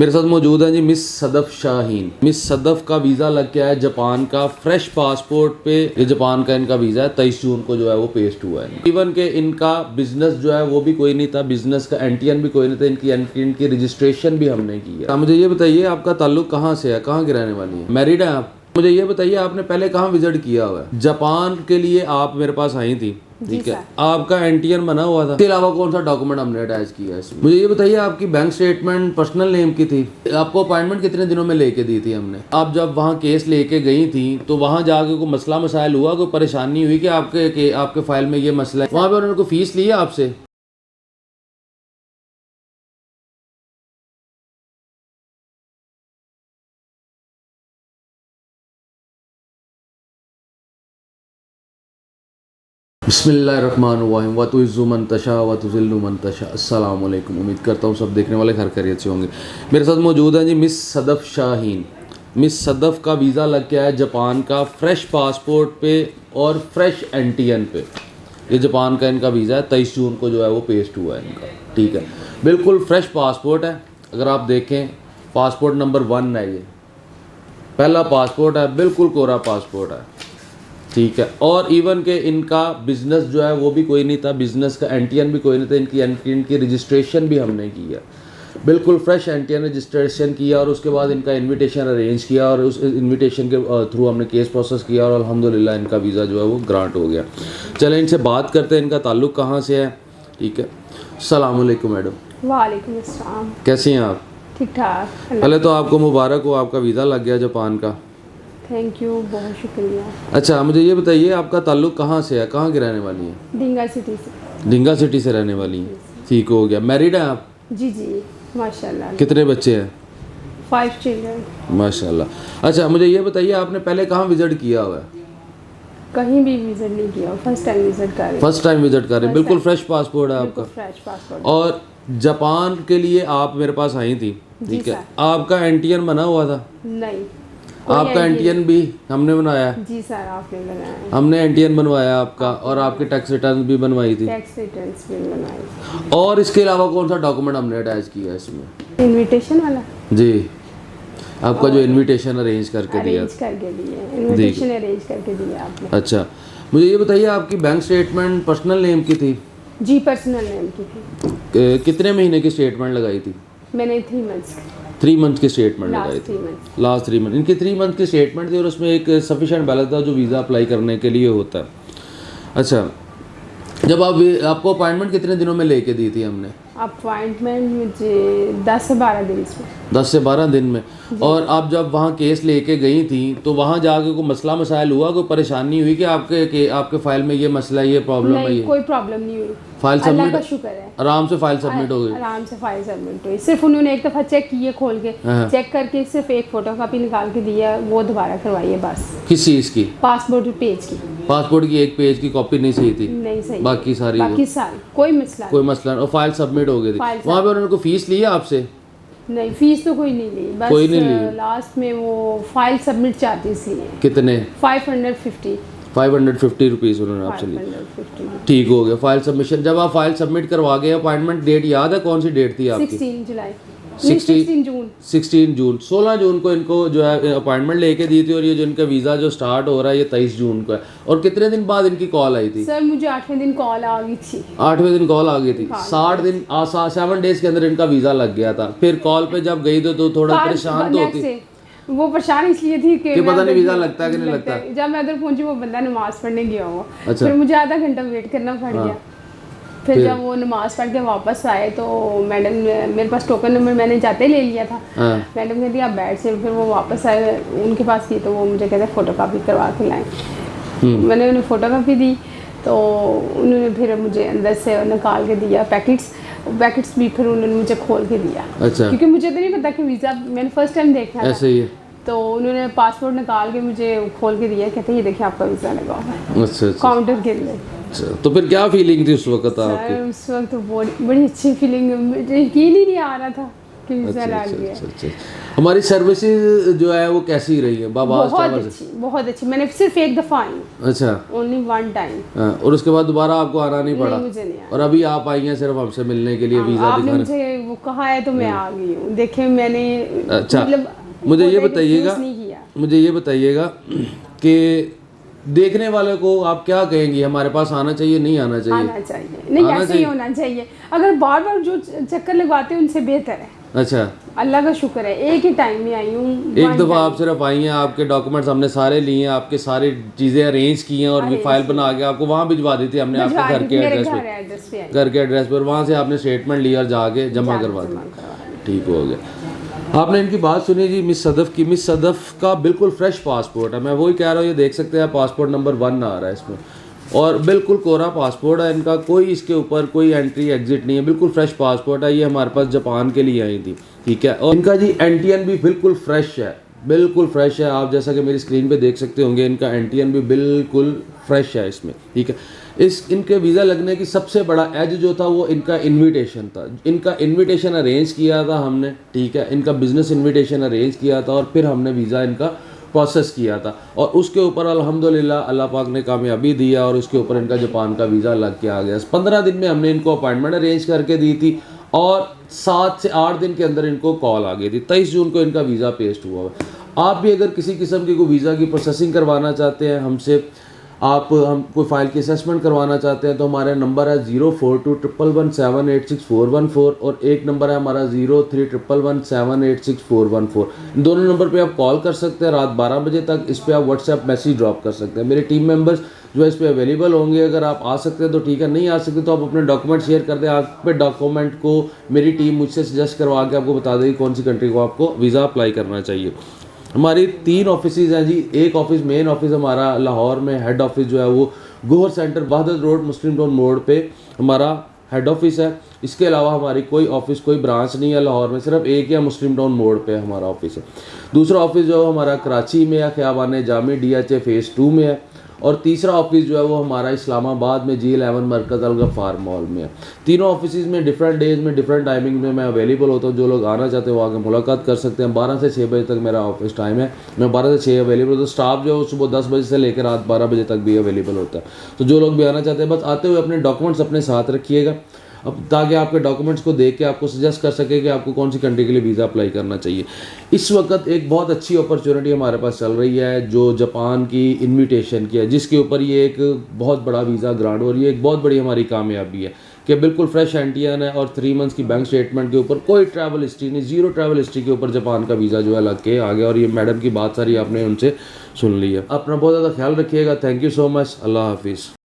मेरे साथ मौजूद हैं जी मिस सदफ शाहीन। मिस सदफ का वीज़ा लग गया है जापान का, फ्रेश पासपोर्ट पे ये जापान का इनका वीज़ा है। 23 जून को जो है वो पेस्ट हुआ है। इवन के इनका बिजनेस जो है वो भी कोई नहीं था, बिजनेस का एनटीएन भी कोई नहीं था, इनकी रजिस्ट्रेशन भी हमने की है। मुझे ये बताइए आपका ताल्लुक कहाँ से है, कहाँ की रहने वाली है, मैरिड है आप? मुझे ये बताइए आपने पहले कहाँ विजिट किया हुआ है? जापान के लिए आप मेरे पास आई थी, ठीक है, आपका एनटीएन बना हुआ था, इसके अलावा कौन सा डॉक्यूमेंट हमने अटैच किया है इसमें? मुझे ये बताइए आपकी बैंक स्टेटमेंट पर्सनल नेम की थी, आपको अपॉइंटमेंट कितने दिनों में लेके दी थी हमने? आप जब वहाँ केस लेके गई थी तो वहाँ जाके कोई मसला मसाइल हुआ, कोई परेशानी हुई कि आपके फाइल में ये मसला है? वहाँ पे उन्होंने कोई फीस ली है आपसे? बिस्मिल्लाहिर्रहमानिर्रहीम व तुइज़्ज़ु मन तशा व तुज़िल्लु मन तशा। अस्सलामु अलैकुम। उम्मीद करता हूँ सब देखने वाले खैर खैरियत से होंगे। मेरे साथ मौजूद हैं जी मिस सदफ शाहीन। मिस सदफ का वीज़ा लग गया है जापान का, फ्रेश पासपोर्ट पे और फ्रेश एनटीएन पे। ये जापान का इनका वीज़ा है, 23 जून को जो है वो पेस्ट हुआ है इनका, ठीक है। बिल्कुल फ्रेश पासपोर्ट है। अगर आप देखें पासपोर्ट नंबर 1 है, ये पहला पासपोर्ट है, बिल्कुल कोरा पासपोर्ट है, ठीक है। और इवन के इनका बिजनेस जो है वो भी कोई नहीं था, बिजनेस का एनटीएन भी कोई नहीं था, इनकी रजिस्ट्रेशन भी हमने की है। बिल्कुल फ्रेश एनटीएन रजिस्ट्रेशन किया और उसके बाद इनका इनविटेशन अरेंज किया और उस इनविटेशन के थ्रू हमने केस प्रोसेस किया और अल्हम्दुलिल्लाह इनका वीज़ा जो है वो ग्रांट हो गया। चलें इनसे बात करते हैं, इनका ताल्लुक़ कहाँ से है, ठीक है। अस्सलाम वालेकुम मैडम। वालेकुम अस्सलाम। कैसी हैं आप? ठीक ठाक। पहले तो आपको मुबारक हो, आपका वीज़ा लग गया जापान का। थैंक यू, बहुत शुक्रिया। अच्छा मुझे ये बताइए आपका ताल्लुक़ कहाँ से है, कहाँ की रहने वाली है? ढींगा सिटी से। ढींगा सिटी से रहने वाली हैं, ठीक हो गया। मैरिड हैं आप? जी जी, माशाल्लाह। कितने बच्चे हैं? 5 चिल्ड्रन। माशाल्लाह। अच्छा मुझे ये बताइए आपने पहले कहाँ विजिट किया हुआ है? कहीं भी विजिट नहीं किया, फर्स्ट टाइम विजिट कर रहे हैं। फर्स्ट टाइम विजिट कर रहे हैं। बिल्कुल फ्रेश पासपोर्ट है बिल्कुल आपका। Fresh passport. और जापान के लिए आप मेरे पास आई थी, ठीक है। आपका एनटीएन बना हुआ था? नहीं। आपका एनटीएन भी हमने बनाया? जी सर, आपने बनाया। हमने एनटीएन बनवाया आपका, और आपके टैक्स रिटर्न भी बनवाई थी। टैक्स रिटर्न्स भी बनवाई। और इसके अलावा कौन सा डॉक्यूमेंट हमने अटैच किया है इसमें? इनविटेशन वाला। जी, आपका जो इनविटेशन अरेंज करके दिया। अरेंज करके दिया, इनविटेशन अरेंज करके दिया आपने। अच्छा मुझे ये बताइए आपकी बैंक स्टेटमेंट पर्सनल नेम की थी? जी, पर्सनल नेम की थी। कितने महीने की स्टेटमेंट लगाई थी? मैंने 3 मंथ्स। 3 मंथ की स्टेटमेंट लगाई थी। लास्ट 3 मंथ इनकी 3 मंथ की स्टेटमेंट थी और उसमें एक सफिशिएंट बैलेंस था जो वीज़ा अप्लाई करने के लिए होता है। अच्छा, जब आपको अपॉइंटमेंट कितने दिनों में लेके दी थी हमने? अपॉइंटमेंट मुझे 10 से 12 दिन में। 10 से 12 दिन में। और आप जब वहाँ केस लेके गई थी तो वहाँ जाके कोई मसला मसाइल हुआ, कोई परेशानी हुई कि आपके फाइल में ये मसला है, ये प्रॉब्लम है? ये कोई प्रॉब्लम नहीं हुई। फाइल अल्लाह सबमिट, का शुक्र है, आराम से फाइल सबमिट हो गई? आराम से फाइल सबमिट हुई। सिर्फ उन्होंने एक दफ़ा चेक किए, खोल के चेक करके सिर्फ एक फोटोकॉपी निकाल के दिया, वो दोबारा करवाई है बस। किस चीज़ की? पासपोर्ट पेज की। पासपोर्ट की एक पेज की कॉपी नहीं सही थी? नहीं सही। बाकी सारी कोई मसला कोई मसला नहीं। और फाइल सबमिट हो गई थी। वहाँ पे उन्होंने कोई फीस ली है आपसे? नहीं, फीस तो कोई नहीं ली, बस कोई नहीं ली। लास्ट में वो फाइल सबमिट चार्जेस लिए। कितने? 550 रुपीज़ उन्होंने आपसे लिए। 550। ठीक हो गया। फाइल सबमिशन, जब आप फाइल सबमिट करवा गए, अपॉइंटमेंट डेट याद है कौन सी डेट थी आपकी? 16 जुलाई। 16 जून। 16 जून। 16 जून को इनको जो है अपॉइंटमेंट लेके दी थी और ये जो इनका वीज़ा जो स्टार्ट हो रहा है ये 23 जून को है। और कितने दिन बाद इनकी कॉल आई थी? सर मुझे 8वें दिन कॉल आ गई थी। 8वें दिन कॉल आ गई थी। 60 दिन 7 डेज के अंदर इनका वीज़ा लग गया था। फिर कॉल पे जब गई तो थोड़ा परेशान तो होती। वो परेशान इसलिए थी कि पता नहीं वीज़ा लगता है कि नहीं लगता। जब मैं उधर पहुंची वो बंदा नमाज पढ़ने गया हुआ। अच्छा। फिर मुझे आधा घंटा वेट करना पड़ गया। फिर जब वो नमाज पढ़ के वापस आए तो मैडम, मेरे पास टोकन नंबर मैंने जाते ही ले लिया था। मैडम कहती आप बैठ से। फिर वो वापस आए, उनके पास की तो वो मुझे कहते फ़ोटो कापी करवा के लाएँ। मैंने उन्हें फ़ोटो कापी दी तो उन्होंने फिर मुझे अंदर से निकाल के दिया पैकेट्स भी फिर उन्होंने मुझे खोल के दिया। अच्छा। क्योंकि मुझे तो नहीं पता कि वीज़ा, मैंने फर्स्ट टाइम देखा ऐसे ही है। तो उन्होंने पासपोर्ट निकाल के मुझे खोल के दिया, कहते ये देखिए आपका वीज़ा लगा हुआ है। अच्छा। काउंटर के लिए। तो फिर क्या फीलिंग थी उस वक्त आपकी? उस वक्त तो बड़ी अच्छी फीलिंग, मुझे यकीन ही नहीं आ रहा था कि वीज़ा लग गया। हमारी सर्विसेज जो है वो कैसी रही है? बहुत अच्छी। मैंने सिर्फ एक दफ़ा आई। अच्छा। Only 1 time. और उसके बाद दोबारा आपको आना नहीं पड़ा? मुझे नहीं आया। और अभी आप आई हैं सिर्फ हमसे मिलने के लिए, वीज़ा आपने दिखाने? मुझे वो कहा है तो मैं आ गई हूँ। देखे मैंने अच्छा, मुझे ये बताइएगा कि देखने वाले को आप क्या कहेंगी, हमारे पास आना चाहिए नहीं आना चाहिए? आना चाहिए, नहीं ऐसे ही होना चाहिए। अगर बार बार जो चक्कर लगवाते हैं उनसे बेहतर है। अच्छा, अल्लाह का शुक्र है एक ही टाइम में आई हूँ। एक दफ़ा आप सिर्फ आई हैं, आपके डॉक्यूमेंट्स हमने सारे लिए हैं, आपके सारी चीज़ें अरेंज की हैं और भी फाइल बना के आपको वहाँ भिजवा दी थी हमने, आपके घर के एड्रेस पे, घर के एड्रेस पर। वहाँ से आपने स्टेटमेंट लिया और जाके जमा करवा दी, ठीक हो गया। आपने इनकी बात सुनी जी मिस सदफ़ की। मिस सदफ़ का बिल्कुल फ्रेश पासपोर्ट है, मैं वही कह रहा हूँ, ये देख सकते हैं पासपोर्ट नंबर 1 आ रहा है इसमें, और बिल्कुल कोरा पासपोर्ट है इनका, कोई इसके ऊपर कोई एंट्री एग्जिट नहीं है, बिल्कुल फ्रेश पासपोर्ट है। ये हमारे पास जापान के लिए आई थी, ठीक है। और इनका जी एनटीएन भी बिल्कुल फ्रेश है, बिल्कुल फ्रेश है। आप जैसा कि मेरी स्क्रीन पे देख सकते होंगे, इनका एनटीएन भी बिल्कुल फ्रेश है इसमें, ठीक है। इनके वीज़ा लगने की सबसे बड़ा एज जो था वो इनका इनविटेशन था। इनका इनविटेशन अरेंज किया था हमने, ठीक है, इनका बिज़नेस इनविटेशन अरेंज किया था और फिर हमने वीज़ा इनका प्रोसेस किया था, और उसके ऊपर अल्हम्दुलिल्लाह अल्लाह पाक ने कामयाबी दिया और उसके ऊपर इनका जापान का वीज़ा लग के आ गया। 15 दिन में हमने इनको अपॉइंटमेंट अरेंज करके दी थी और 7 से 8 दिन के अंदर इनको कॉल आ गई थी। 23 जून को इनका वीज़ा पेस्ट हुआ हुआ। आप भी अगर किसी किस्म की कोई वीज़ा की प्रोसेसिंग करवाना चाहते हैं हमसे, आप हम कोई फ़ाइल की असेसमेंट करवाना चाहते हैं, तो हमारा नंबर है 042117861414 और एक नंबर है हमारा 031117861414। इन दोनों नंबर पे आप कॉल कर सकते हैं रात 12 बजे तक। इस पर आप व्हाट्सएप मैसेज ड्रॉप कर सकते हैं। मेरे टीम मेंबर्स जो है इस पर अवेलेबल होंगे। अगर आप आ सकते हैं तो ठीक है, नहीं आ सकते तो आप अपने डॉक्यूमेंट शेयर कर दें। आप पे डॉक्यूमेंट को मेरी टीम मुझसे सजेस्ट करवा के आपको बता देगी कौन सी कंट्री को आपको वीज़ा अप्लाई करना चाहिए। हमारी 3 ऑफिसेज हैं जी। एक ऑफिस मेन ऑफिस हमारा लाहौर में, हेड ऑफिस जो है वो गोहर सेंटर बहादुर रोड मुस्लिम टाउन मोड़ पे हमारा हेड ऑफिस है। इसके अलावा हमारी कोई ऑफिस कोई ब्रांच नहीं है लाहौर में, सिर्फ एक या मुस्लिम टाउन मोड़ पे हमारा ऑफिस है। दूसरा ऑफिस जो हमारा कराची में है, ख़ियाबान जामी DHA फेज़ 2 में है। और तीसरा ऑफिस जो है वो हमारा इस्लामाबाद में G11 मरकज़ अल गफ़ार मॉल में है। तीनों ऑफिस में डिफरेंट डेज में डिफरेंट टाइमिंग में मैं अवेलेबल होता हूँ। जो लोग आना चाहते हैं वो आके मुलाकात कर सकते हैं। 12 से 6 बजे तक मेरा ऑफिस टाइम है, मैं 12 से 6 अवेलेबल होता हूँ। स्टाफ जो है सुबह 10 बजे से लेकर रात 12 बजे तक भी अवेलेबल होता है। तो जो लोग भी आना चाहते हैं बस आते हुए अपने डॉक्यूमेंट्स अपने साथ रखिएगा, अब ताकि आपके डॉक्यूमेंट्स को देख के आपको सजेस्ट कर सके कि आपको कौन सी कंट्री के लिए वीज़ा अप्लाई करना चाहिए। इस वक्त एक बहुत अच्छी अपॉर्चुनिटी हमारे पास चल रही है जो जापान की इनविटेशन की है, जिसके ऊपर ये एक बहुत बड़ा वीज़ा ग्रांट और ये एक बहुत बड़ी हमारी कामयाबी है कि बिल्कुल फ्रेश एंटीएन है और 3 मंथ्स की बैंक स्टेटमेंट के ऊपर कोई ट्रैवल हिस्ट्री नहीं, 0 ट्रैवल हिस्ट्री के ऊपर जापान का वीज़ा जो है लग के आ गया। और ये मैडम की बात सारी आपने उनसे सुन ली है। अपना बहुत ज़्यादा ख्याल रखिएगा। Thank you so much. अल्लाह हाफिज़।